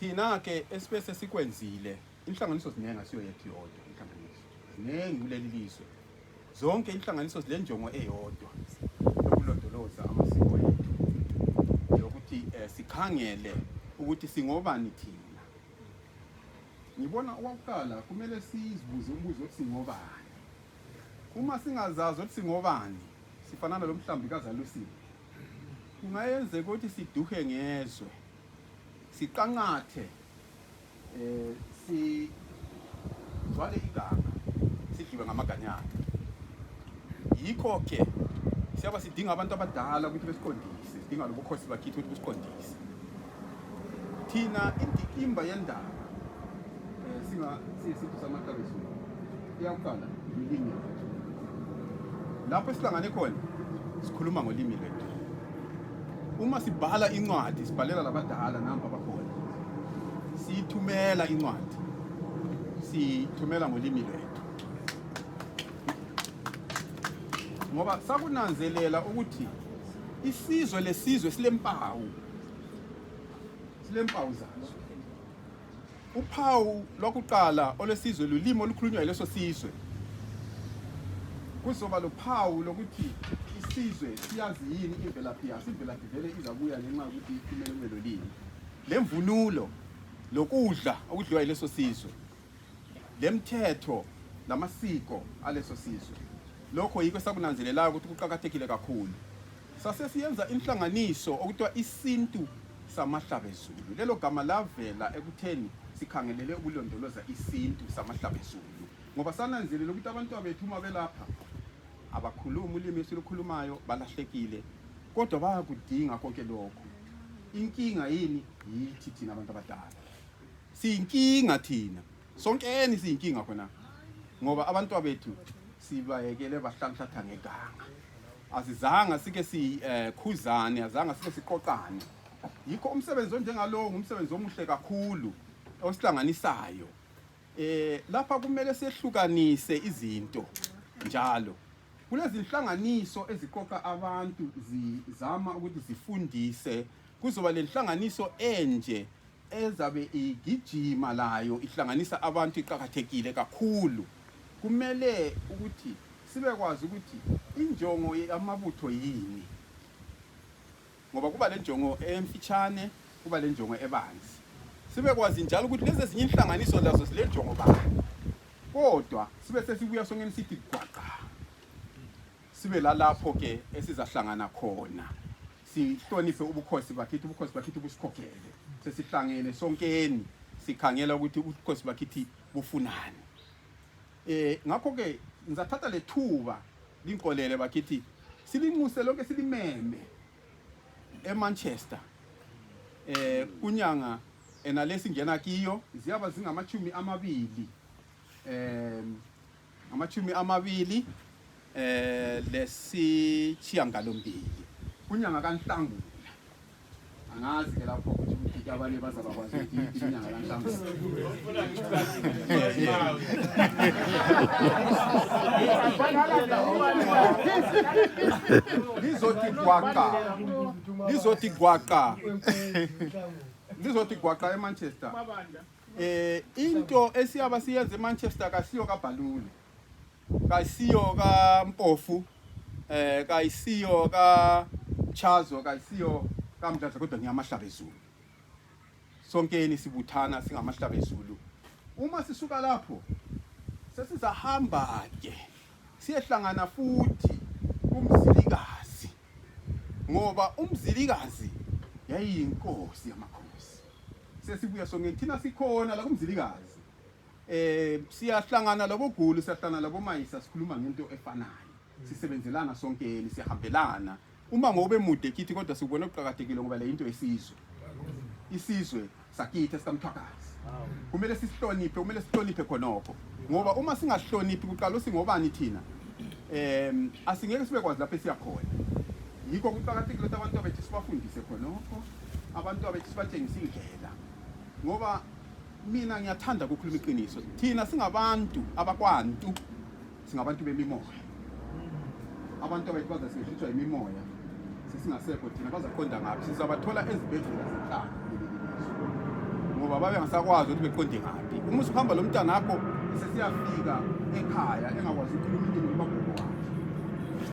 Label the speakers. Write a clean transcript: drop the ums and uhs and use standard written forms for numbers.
Speaker 1: thina ke esibese sikwenzile inhlanganiso zinenge asiyo yethu yodwa inhlanganiso zinenge kuleli lizwe zonke inhlanganiso zilenjongo eyodwa yokulondoloza amasiko ethu yokuthi sikhangele ukuthi singobani thina. Ngibona owakuqala kumele sizibuze umbuzo othi singobani. Uma singazazi ukuthi singobani sifanana lo mhlambi kaZalusiwe kungayenzeka ukuthi siduhe ngezwe siqanqathe sizwale iganga sidliwe ngamaganyana. Yikho ke siyaba sidinga abantu abadala ukuthi besiqondise sidinga lobukhosi bakithi ukuthi besiqondise thina indikimba yendaba siyisipho samahlabezu iyaqala ulimi lapho esihlangane khona sikhuluma ngolimi lwethu. Uma sibhala incwadi sibhalela labadala namba bakhona sithumela incwadi sithumela ngolimi lwethu ngoba sakunanzelela ukuthi isizwe lesizwe silempawu zaso. Uphawu lokuqala olesizwe lulimi olukhulunywa leso sizwe kuzoba lophawu lokuthi isizwe siyazi yini imvelaphi yaso. Imvelaphi vele izabuya ngenxa yokuthi kumele kube lolimi, lemvunulo lokudla okudliwa yileso sizwe, lemthetho namasiko aleso sizwe. Lokho yiko sakunanzelelayo ukuthi kuqhakathekile kakhulu. Sase siyenza inhlanganiso okuthiwa isintu samahlabezulu. Lelo gama lavela ekutheni sikhangelele ukulondoloza isintu samahlabezulu ngoba sananzelela ukuthi abantu abethu uma belapha abakhuluma ulimi esilukhulumayo balahlekile kodwa bayakudinga konke lokho. Inkinga yini? Yithi thina abantu abadala siyinkinga thina sonkeni siyinkinga khona ngoba abantu abethu sibayekele bahlanhlatha ngeganga, azizanga sike sikhuzane, azanga sike siqoqane. Yikho umsebenzi onjengalowo ngumsebenzi omuhle kakhulu osihlanganisayo. Lapha kumele sehlukanise izinto njalo. Kulezi inhlanganiso eziqoqa abantu zizama ukuthi zifundise, kuzoba lenhlanganiso enje ezabe igijima layo ihlanganisa abantu iqhakathekile kakhulu. Kumele ukuthi sibekwazi ukuthi injongo yamabutho yini, ngoba kuba lenjongo emfitshane kuba lenjongo ebanzi. Sibekwazi njalo ukuthi lezi ezinye inhlanganiso lazo silenjongo bani, kodwa sibe sesibuya songeni sithi gwaqa sibe lapho ke esizahlangana khona sihloniphe ubukhosi bakithi busikhokhele. Sesihlangene sonkeni sikhangela ukuthi ubukhosi bakithi bufunani. Ngakho ke ngizathatha lethuba linkolele bakithi silinxuse lonke silimeme eManchester kunyanga enalesi ngena kiyo ziyaba zingamachumi amabili lesishiyangalombili kunyanga kaNhlangula. Angazi ke lapho ukuthi abanye bazabakwazi ukuthi inyanga kaNhlangula lizothi gwaqa eManchester. Into esiyaba siyenze eManchester kasiyo kaBhalule, kasiyo kaMpofu, kasiyo kaChazo, kasiyo kaMdladla, kodwa ngiyamahlabezulu. Sonkeni sibuthana singamahlabezulu. Uma sisuka lapho sesizahamba ke siyehlangana futhi kumzilikazi, ngoba umzilikazi yayiyinkosi yamakhosi. Sesibuya sonkeni thina sikhona la kumzilikazi. Siyahlangana laboGulu, siyahlangana laboMayisa, sikhuluma ngento efanayo. Sisebenzelana sonkeni, siyahambelana. Uma ngobe mude kithi kodwa sikubona ukuqhakathekile ngoba le into yesizwe. Isizwe sakithi sikamthwakazi. Kumele sihloniphe khonokho. Ngoba uma singahloniphi kuqala singobani thina? Asingeke sibekwazi lapho esiyakhona. Yikho kuqhakathekile ukuthi abantu abethu sibafundise khonokho, abantu abethu sibatshengise indlela. Ngoba mina ngiyathanda ukukhuluma iqiniso. Thina singabantu abakwantu, singabantu bemimoya. Abantu abethu bazasishutshwa imimoya. Sesingasekho thina bazaqonda ngaphi? Sizabathola ezibhedlela zenhlanga. Ngoba ngoba babengasakwazi ukuthi beqonde ngaphi. Uma usuhamba lo mntanakho sesiyafika ekhaya engakwazi ukukhuluma